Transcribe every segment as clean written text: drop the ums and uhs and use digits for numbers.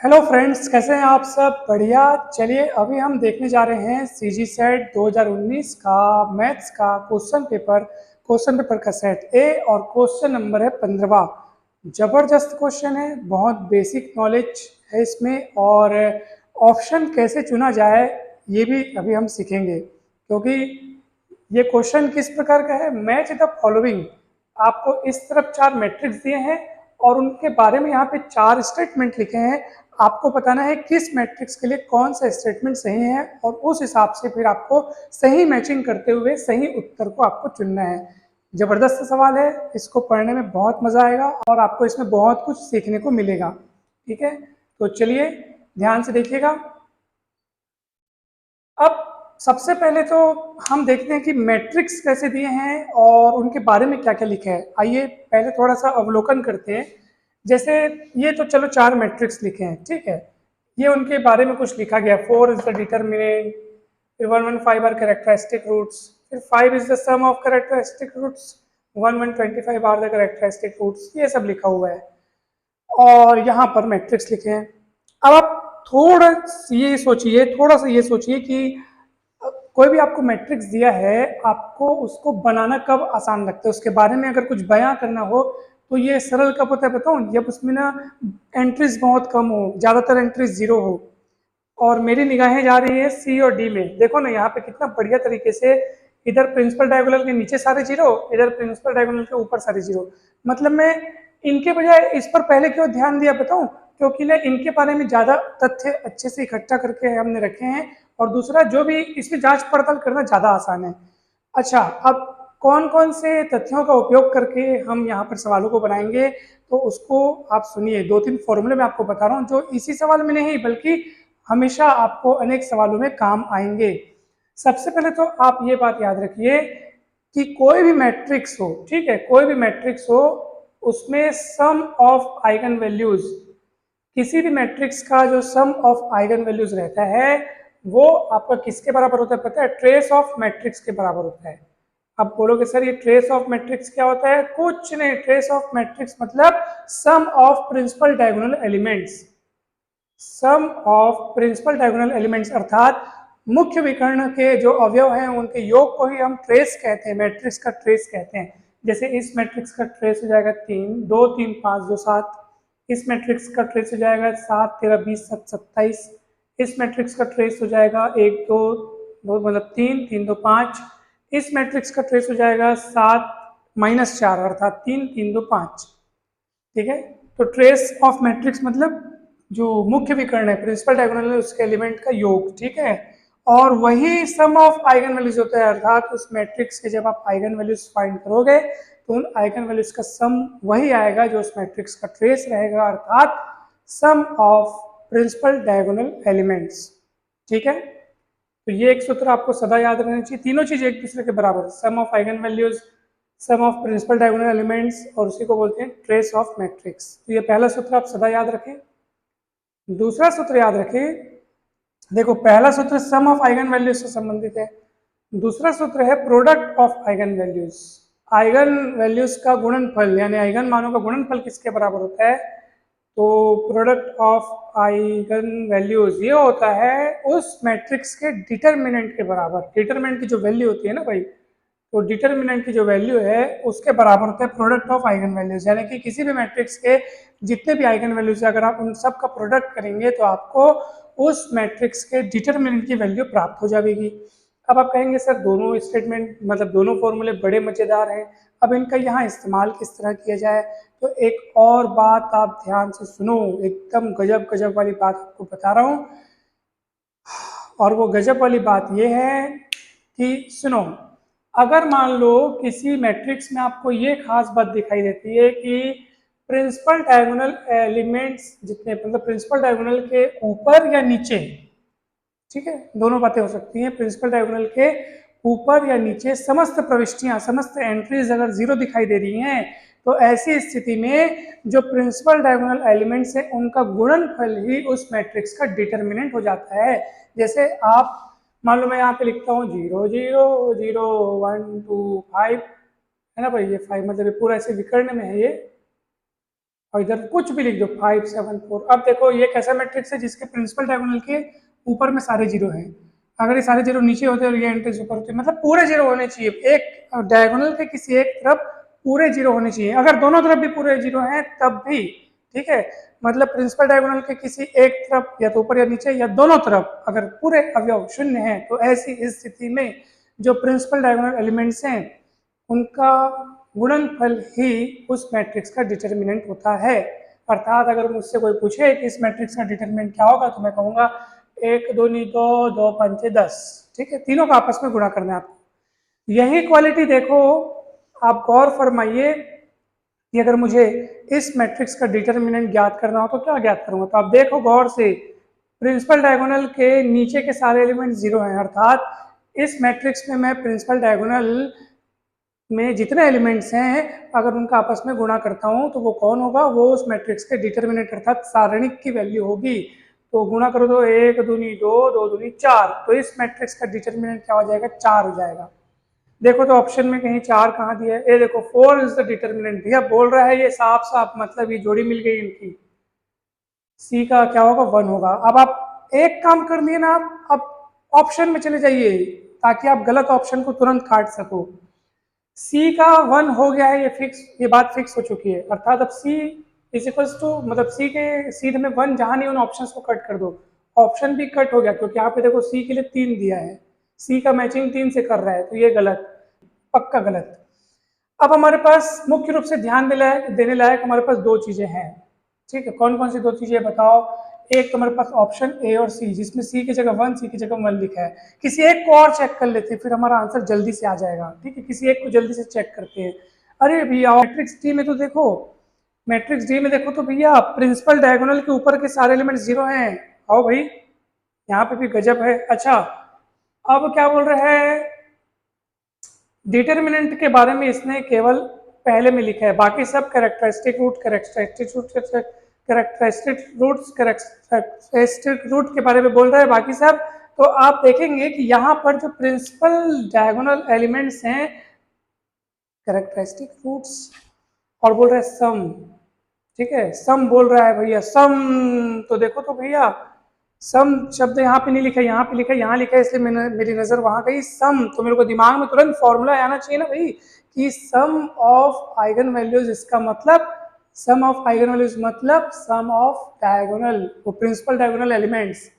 Hello friends, कैसे हैं आप सब? बढ़िया। चलिए अभी हम देखने जा रहे हैं सीजी सेट 2019 का मैथ्स का क्वेश्चन पेपर का सेट ए और क्वेश्चन नंबर है 15वां। जबरदस्त क्वेश्चन है, बहुत बेसिक नॉलेज है इसमें और ऑप्शन कैसे चुना जाए ये भी अभी हम सीखेंगे। क्योंकि ये क्वेश्चन किस प्रकार का है, मैच द फॉलोइंग। आपको इस तरफ चार मैट्रिक्स दिए हैं और उनके बारे में यहाँ पे चार स्टेटमेंट लिखे हैं। आपको बताना है किस मैट्रिक्स के लिए कौन सा स्टेटमेंट सही है और उस हिसाब से फिर आपको सही मैचिंग करते हुए सही उत्तर को आपको चुनना है। जबरदस्त सवाल है, इसको पढ़ने में बहुत मजा आएगा और आपको इसमें बहुत कुछ सीखने को मिलेगा। ठीक है, तो चलिए ध्यान से देखिएगा। अब सबसे पहले तो हम देखते हैं कि मैट्रिक्स कैसे दिए हैं और उनके बारे में क्या क्या लिखा है। आइए पहले थोड़ा सा अवलोकन करते हैं। जैसे ये तो चलो चार मैट्रिक्स लिखे हैं, ठीक है। ये उनके बारे में कुछ लिखा गया, 4 इज द डिटर्मिनेंट, फिर 115 आर कैरेक्टरिस्टिक रूट्स, फिर 5 is the sum of characteristic roots, 125 are the characteristic roots, ये सब लिखा हुआ है और यहाँ पर मैट्रिक्स लिखे हैं। अब आप थोड़ा सा ये सोचिए कि कोई भी आपको मैट्रिक्स दिया है, आपको उसको बनाना कब आसान लगता है, उसके बारे में अगर कुछ बयां करना हो तो ये सरल कब होता है बताऊं? जब उसमें ना एंट्रीज बहुत कम हो, ज्यादातर एंट्रीज जीरो हो। और मेरी निगाहें जा रही है सी और डी में। देखो ना यहाँ पे कितना बढ़िया तरीके से, इधर प्रिंसिपल डायगोनल के नीचे सारे जीरो, इधर प्रिंसिपल डायगोनल के ऊपर सारे जीरो। मतलब मैं इनके बजाय इस पर पहले क्यों ध्यान दिया बताऊं? क्योंकि ना इनके बारे में ज्यादा तथ्य अच्छे से इकट्ठा करके हमने रखे हैं और दूसरा जो भी इसमें जांच पड़ताल करना ज्यादा आसान है। अच्छा, अब कौन कौन से तथ्यों का उपयोग करके हम यहाँ पर सवालों को बनाएंगे, तो उसको आप सुनिए। दो तीन फॉर्मूले मैं आपको बता रहा हूँ जो इसी सवाल में नहीं बल्कि हमेशा आपको अनेक सवालों में काम आएंगे। सबसे पहले तो आप ये बात याद रखिए कि कोई भी मैट्रिक्स हो, ठीक है, कोई भी मैट्रिक्स हो, उसमें सम ऑफ आइगन वैल्यूज, किसी भी मैट्रिक्स का जो सम ऑफ आइगन वैल्यूज रहता है वो आपका किसके बराबर होता है पता है? ट्रेस ऑफ मैट्रिक्स के बराबर होता है। अब बोलोगे सर ये ट्रेस ऑफ मैट्रिक्स क्या होता है? कुछ नहीं, ट्रेस ऑफ मैट्रिक्स मतलब sum of principal diagonal elements. Sum of principal diagonal elements अर्थात मुख्य विकर्ण के जो अवयव हैं उनके योग को ही हम ट्रेस कहते हैं, मैट्रिक्स का ट्रेस कहते हैं। जैसे इस मैट्रिक्स का ट्रेस हो जाएगा 3, 2 3 5 2 7। इस मैट्रिक्स का ट्रेस हो जाएगा 7 13 20 7 27। इस मैट्रिक्स का ट्रेस हो जाएगा 1 2 2 मतलब 3 3 2 5। इस मैट्रिक्स का ट्रेस हो जाएगा 7 -4 अर्थात 3 3 2 5। ठीक है, तो ट्रेस ऑफ मैट्रिक्स मतलब जो मुख्य विकर्ण है, प्रिंसिपल डायगोनल है, उसके एलिमेंट का योग, ठीक है। और वही सम ऑफ आइगन वैल्यूज होता है, अर्थात उस मैट्रिक्स के जब आप आइगन वैल्यूज फाइंड करोगे तो उन आइगन वैल्यूज का सम वही आएगा जो उस मैट्रिक्स का ट्रेस रहेगा, अर्थात सम ऑफ प्रिंसिपल डायगोनल एलिमेंट्स। ठीक है, तो ये एक सूत्र आपको सदा याद रहना चाहिए। तीनों चीज एक दूसरे के बराबर, sum of eigen values, sum of principal diagonal elements और उसी को बोलते हैं ट्रेस ऑफ मैट्रिक्स। तो ये पहला सूत्र आप सदा याद रखें। दूसरा सूत्र याद रखें, देखो पहला सूत्र सम ऑफ आइगन वैल्यूज से संबंधित है, दूसरा सूत्र है product of eigen values. Eigen values का गुणनफल यानी आइगन मानों का गुणनफल किसके बराबर होता है? तो प्रोडक्ट ऑफ आइगन वैल्यूज ये होता है उस मैट्रिक्स के डिटरमिनेंट के बराबर। डिटरमिनेंट की जो वैल्यू होती है ना भाई, तो डिटरमिनेंट की जो वैल्यू है उसके बराबर होता है प्रोडक्ट ऑफ आइगन वैल्यूज। यानी कि किसी भी मैट्रिक्स के जितने भी आइगन वैल्यूज है अगर आप उन सब का प्रोडक्ट करेंगे तो आपको उस मैट्रिक्स के डिटरमिनेंट की वैल्यू प्राप्त हो जाएगी। अब आप कहेंगे सर दोनों स्टेटमेंट मतलब दोनों फॉर्मूले बड़े मजेदार हैं, अब इनका यहाँ इस्तेमाल किस तरह किया जाए? तो एक और बात आप ध्यान से सुनो, एकदम गजब गजब वाली बात आपको बता रहा हूँ। और वो गजब वाली बात यह है कि सुनो, अगर मान लो किसी मैट्रिक्स में आपको ये खास बात दिखाई देती है कि प्रिंसिपल डायगोनल एलिमेंट्स जितने मतलब प्रिंसिपल डायगोनल के ऊपर या नीचे, ठीक है, दोनों बातें हो सकती हैं, प्रिंसिपल डायगोनल के ऊपर या नीचे समस्त प्रविष्टियां समस्त एंट्रीज अगर जीरो दिखाई दे रही हैं तो ऐसी स्थिति में जो प्रिंसिपल डायगोनल एलिमेंट्स है उनका गुणनफल ही उस मैट्रिक्स का डिटरमिनेंट हो जाता है। जैसे आप मान लो मैं यहाँ पे लिखता हूँ 0 0 0 1 2 5, है ना भाई, ये 5 मतलब ये पूरा ऐसे विकर्ण में है ये। और इधर कुछ भी लिख दो 5 7 4। अब देखो ये कैसा मैट्रिक्स है जिसके प्रिंसिपल डायगोनल के ऊपर में सारे जीरो हैं। अगर ये सारे जीरो नीचे होते और ये एंट्रीज ऊपर होते मतलब पूरे जीरो होने चाहिए, एक डायगोनल के किसी एक तरफ पूरे जीरो होने चाहिए। अगर दोनों तरफ भी पूरे जीरो हैं तब भी ठीक है, मतलब प्रिंसिपल डायगोनल के किसी एक तरफ या तो ऊपर या नीचे या दोनों तरफ अगर पूरे अवयव शून्य हैं तो ऐसी स्थिति में जो प्रिंसिपल डायगोनल एलिमेंट्स हैं उनका गुणनफल ही उस मैट्रिक्स का डिटर्मिनेंट होता है। अर्थात अगर मुझसे कोई पूछे कि इस मैट्रिक्स का डिटर्मिनेंट क्या होगा तो मैं कहूंगा 1 2 2 2 5 10। ठीक है, तीनों का आपस में गुणा करना है आपको। यही क्वालिटी देखो, आप गौर फरमाइए कि अगर मुझे इस मैट्रिक्स का डिटर्मिनेंट ज्ञात करना हो तो क्या ज्ञात करूंगा। तो आप देखो गौर से, प्रिंसिपल डायगोनल के नीचे के सारे एलिमेंट जीरो हैं, अर्थात इस मैट्रिक्स में मैं प्रिंसिपल डायगोनल में जितने एलिमेंट्स हैं अगर उनका आपस में गुणा करता हूं तो वो कौन होगा, वो उस मैट्रिक्स के डिटर्मिनेंट अर्थात सारणिक की वैल्यू होगी। तो गुणा करो तो 1 दूनी 2 2 दूनी 4, तो इस मैट्रिक्स का डिटर्मिनेंट क्या हो जाएगा, 4 हो जाएगा। देखो तो ऑप्शन में कहीं 4 कहाँ दिया है, ये देखो 4 इज द डिटर्मिनेंट। भैया बोल रहा है ये साफ साफ, मतलब ये जोड़ी मिल गई इनकी, सी का क्या होगा 1 होगा। अब आप एक काम कर लिए ना, आप अब ऑप्शन में चले जाइए ताकि आप गलत ऑप्शन को तुरंत काट सको। सी का 1 हो गया है, ये फिक्स, ये बात फिक्स हो चुकी है। अर्थात अब सी इज इक्वल्स टू, मतलब सी के सीध में 1 जहां नहीं उन ऑप्शंस को कट कर दो। ऑप्शन भी कट हो गया क्योंकि यहाँ पे देखो सी के लिए 3 दिया है, सी का मैचिंग 3 से कर रहा है, तो ये गलत, पक्का गलत। अब हमारे पास मुख्य रूप से ध्यान देने लायक हमारे पास दो चीजें हैं। ठीक है, कौन कौन सी दो चीजें बताओ। एक तो हमारे पास ऑप्शन ए और सी, जिसमें सी की जगह 1 सी की जगह 1 लिखा है। किसी एक को और चेक कर लेते हैं फिर हमारा आंसर जल्दी से आ जाएगा। ठीक है, किसी एक को जल्दी से चेक करते हैं। अरे भैया मैट्रिक्स डी में तो देखो, मैट्रिक्स डी में देखो तो भैया प्रिंसिपल डायगोनल के ऊपर के सारे एलिमेंट जीरो हैं। आओ भाई, यहाँ पे भी गजब है। अच्छा, अब क्या बोल रहे हैं, डिटर्मिनेंट के बारे में इसने केवल पहले में लिखा है, बाकी सब कैरेक्टरिस्टिक रूट, कैरेक्टरिस्टिक रूट के बारे में बोल रहा है बाकी सब। तो आप देखेंगे कि यहाँ पर जो प्रिंसिपल डायगोनल एलिमेंट्स हैं कैरेक्टरिस्टिक रूट्स, और बोल रहा है सम। ठीक है, सम बोल रहा है भैया, सम। तो देखो तो भैया सम शब्द यहाँ पे नहीं लिखा, यहाँ पे लिखा, यहाँ लिखा है, इसलिए मेरी नजर वहां गई सम। तो मेरे को दिमाग में तुरंत फॉर्मूला आना चाहिए ना भाई कि सम ऑफ आइगन वैल्यूज, इसका मतलब सम ऑफ आइगन वैल्यूज मतलब सम ऑफ डायगोनल, वो प्रिंसिपल डायगोनल एलिमेंट्स।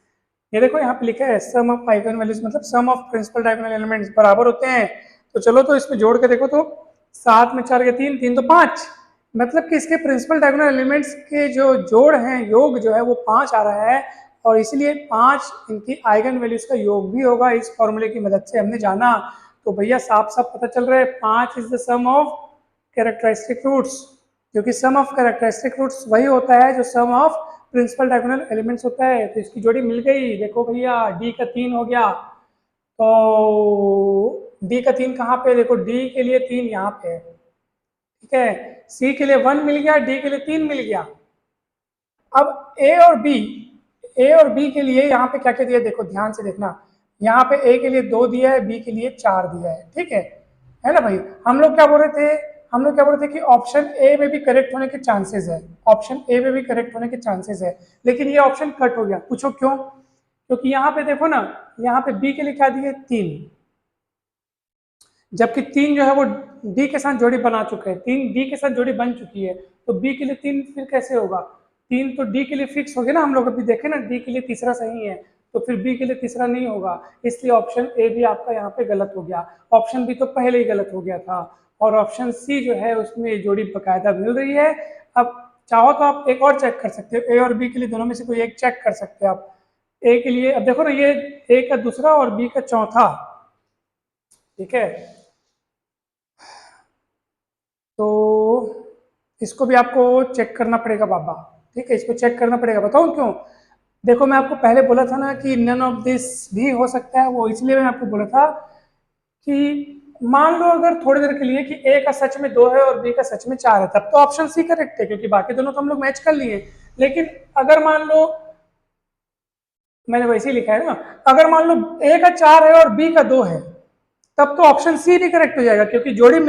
ये देखो यहाँ पे लिखा है सम ऑफ आइगन वैल्यूज मतलब sum of principal diagonal elements बराबर होते हैं। तो चलो तो इसमें जोड़ के देखो तो 7 में 4 के 3, 3 तो 5, मतलब कि इसके प्रिंसिपल डायगोनल एलिमेंट्स के जो जोड़ हैं, योग जो है वो 5 आ रहा है, और इसलिए 5 इनकी आइगन वैल्यूज का योग भी होगा। इस फॉर्मूले की मदद से हमने जाना। तो भैया साफ साफ पता चल रहा है 5 is the sum of characteristic roots, क्योंकि सम ऑफ कैरेक्टरिस्टिक रूट्स वही होता है जो sum of principal diagonal elements होता है। तो इसकी जोड़ी मिल गई। देखो भैया डी का 3 हो गया, तो डी का 3 कहाँ पे, देखो डी के लिए 3 यहाँ पे है। ठीक है, सी के लिए 1 मिल गया, डी के लिए 3 मिल गया। अब ए और बी के लिए यहाँ पे क्या क्या दिया, देखो ध्यान से देखना। यहाँ पे ए के लिए 2 दिया है, बी के लिए 4 दिया है। ठीक है ना भाई। हम लोग क्या बोल रहे थे, हम लोग क्या बोल रहे थे कि ऑप्शन ए में भी करेक्ट होने के चांसेस है, ऑप्शन ए में भी करेक्ट होने के चांसेस है, लेकिन ये ऑप्शन कट हो गया। पूछो क्यों, क्योंकि यहाँ पे देखो ना, यहाँ पे बी के लिए क्या दिए 3, जबकि 3 जो है वो डी के साथ जोड़ी बना चुके हैं, 3 डी के साथ जोड़ी बन चुकी है, तो बी के लिए 3 फिर कैसे होगा, 3 तो डी के लिए फिक्स हो गया ना। हम लोग अभी देखे ना, डी के लिए तीसरा सही है, तो फिर बी के लिए तीसरा नहीं होगा। इसलिए ऑप्शन ए भी आपका यहाँ पे गलत हो गया। ऑप्शन बी तो पहले ही गलत हो गया था, और ऑप्शन सी जो है उसमें जोड़ी बकायदा मिल रही है। अब चाहो तो आप एक और चेक कर सकते हो, ए और बी के लिए दोनों में से कोई एक चेक कर सकते हो आप। ए के लिए अब देखो ना, ये ए का दूसरा और बी का चौथा। ठीक है, तो इसको भी आपको चेक करना पड़ेगा बाबा। ठीक है, इसको चेक करना पड़ेगा, बताऊं क्यों। देखो मैं आपको पहले बोला था ना कि नन ऑफ दिस भी हो सकता है, वो इसलिए मैं आपको बोला था कि मान लो अगर थोड़ी देर के लिए कि ए का सच में 2 है और बी का सच में 4 है, तब तो ऑप्शन सी करेक्ट है, क्योंकि बाकी दोनों तो हम लोग मैच कर लिए। लेकिन अगर मान लो, मैंने वैसे ही लिखा है ना, अगर मान लो ए का 4 है और बी का 2 है, तब तो ऑप्शन सी भी करेक्ट हो जाएगा, क्योंकि जोड़ी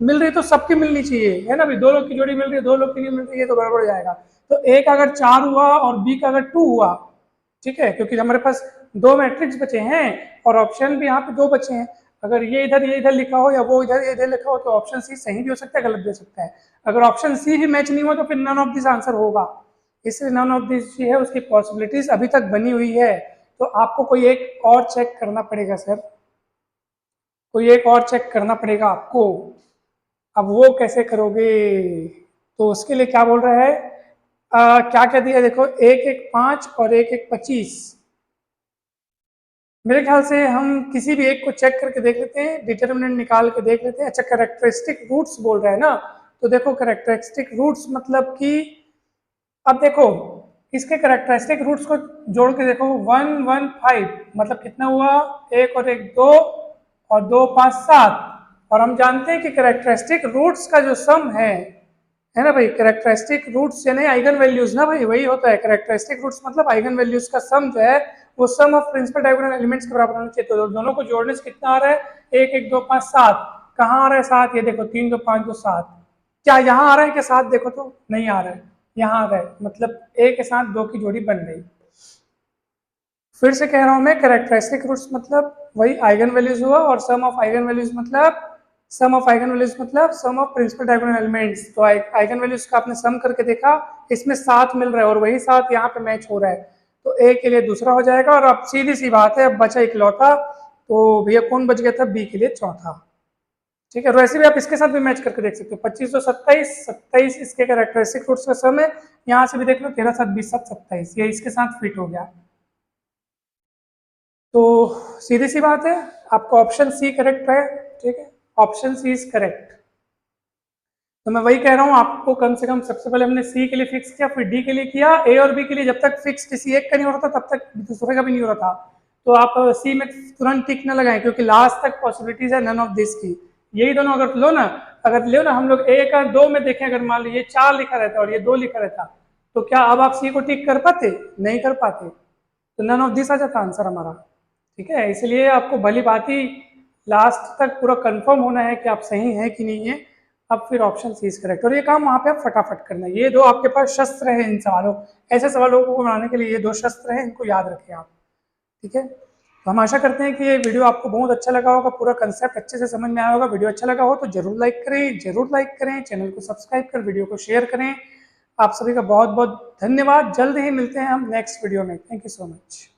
मिल रही तो सबकी मिलनी चाहिए, है ना भाई। 2 लोग की जोड़ी मिल रही है, 2 लोग की नहीं मिल रही है तो गड़बड़ हो जाएगा। तो ए का अगर 4 हुआ और बी का अगर 2 हुआ, ठीक है, क्योंकि हमारे पास 2 मैट्रिक्स बचे हैं और ऑप्शन भी यहाँ पे 2 बचे हैं। अगर ये इधर लिखा हो या वो इधर लिखा हो तो ऑप्शन सी सही भी हो सकता है, गलत भी हो सकता है। अगर ऑप्शन सी भी मैच नहीं हुआ तो फिर नन ऑफ दिस आंसर होगा। इसलिए नन ऑफ दिस जो है उसकी पॉसिबिलिटीज अभी तक बनी हुई है। तो आपको कोई एक और चेक करना पड़ेगा सर, कोई एक और चेक करना पड़ेगा आपको। अब वो कैसे करोगे? तो उसके लिए क्या बोल रहा है, क्या क्या दिया देखो, 1 1 5 और 1 1 25। मेरे ख्याल से हम किसी भी एक को चेक करके देख लेते हैं, डिटर्मिनेंट निकाल के देख लेते हैं। अच्छा, कैरेक्टरिस्टिक रूट्स बोल रहा है ना, तो देखो कैरेक्टरिस्टिक रूट्स मतलब कि अब देखो इसके कैरेक्टरिस्टिक रूट्स को जोड़ के देखो, 1 1 5 मतलब कितना हुआ, 1 और 1 2 और 2 5 7। और हम जानते हैं कि कैरेक्टरिस्टिक रूट्स का जो सम है ना भाई, कैरेक्टरिस्टिक रूट्स यानी आइगन वैल्यूज ना भाई, वही होता है कैरेक्टरिस्टिक रूट्स मतलब आइगन वैल्यूज का सम जो है वो सम ऑफ प्रिंसिपल डायगोनल एलिमेंट्स के बराबर होना चाहिए। तो दोनों को जोड़ने से कितना आ रहा है, 1 1 2 5 7। कहाँ आ रहा है 7, ये देखो 3 2 5 2 7। क्या यहाँ आ रहा है क्या 7? देखो तो नहीं आ रहा है, यहाँ आ गए, मतलब ए के साथ 2 की जोड़ी बन गई। फिर से कह रहा हूं मैं, कैरेक्टरिस्टिक रूट्स मतलब वही आइगन वैल्यूज हुआ और सम ऑफ आइगन वैल्यूज मतलब सम ऑफ आइगन वैल्यूज मतलब sum of principal diagonal elements. तो आइगन वैल्यूज का आपने सम करके देखा, इसमें 7 मिल रहा है और वही 7 यहाँ पे मैच हो रहा है, तो ए के लिए दूसरा हो जाएगा। और अब सीधी सी बात है, अब बचा इकलौता, तो भैया कौन बच गया था, बी के लिए चौथा। ठीक है, और वैसे भी आप इसके साथ भी मैच करके देख सकते हो, 25 तो 27 27 इसके कैरेक्टरिस्टिक रूट्स का सम है। यहाँ से भी देख लो 13 7 20 7 27, ये इसके साथ फिट हो गया। तो सीधी सी बात है, आपका ऑप्शन सी करेक्ट है। ठीक है, ऑप्शन सी इज करेक्ट। तो मैं वही कह रहा हूँ आपको, कम से कम सबसे पहले हमने सी के लिए फिक्स किया, फिर डी के लिए किया, ए और बी के लिए जब तक फिक्स किसी एक का नहीं हो रहा था तब तक दूसरे का भी नहीं हो रहा था। तो आप सी में तुरंत टिक न लगाएं, क्योंकि लास्ट तक पॉसिबिलिटीज है नन ऑफ दिस की। यही दोनों अगर लो ना, हम लोग ए का 2 में देखें, अगर मान लो ये 4 लिखा रहता और ये 2 लिखा रहता, तो क्या अब आप सी को टिक कर पाते? नहीं कर पाते, तो नन ऑफ दिस आ जाता आंसर हमारा। ठीक है, इसलिए आपको भली बात ही लास्ट तक पूरा कंफर्म होना है कि आप सही हैं कि नहीं है। अब फिर ऑप्शन सी इज करेक्ट, और ये काम वहां पे आप फटाफट करना है। ये 2 आपके पास शस्त्र है इन सवालों, ऐसे सवालों को बनाने के लिए ये 2 शस्त्र हैं, इनको याद रखें आप। ठीक है, तो हम आशा करते हैं कि ये वीडियो आपको बहुत अच्छा लगा होगा, पूरा कंसेप्ट अच्छे से समझ में आया होगा। वीडियो अच्छा लगा हो तो जरूर लाइक करें, चैनल को सब्सक्राइब कर वीडियो को शेयर करें। आप सभी का बहुत बहुत धन्यवाद। जल्द ही मिलते हैं हम नेक्स्ट वीडियो में। Thank you so much.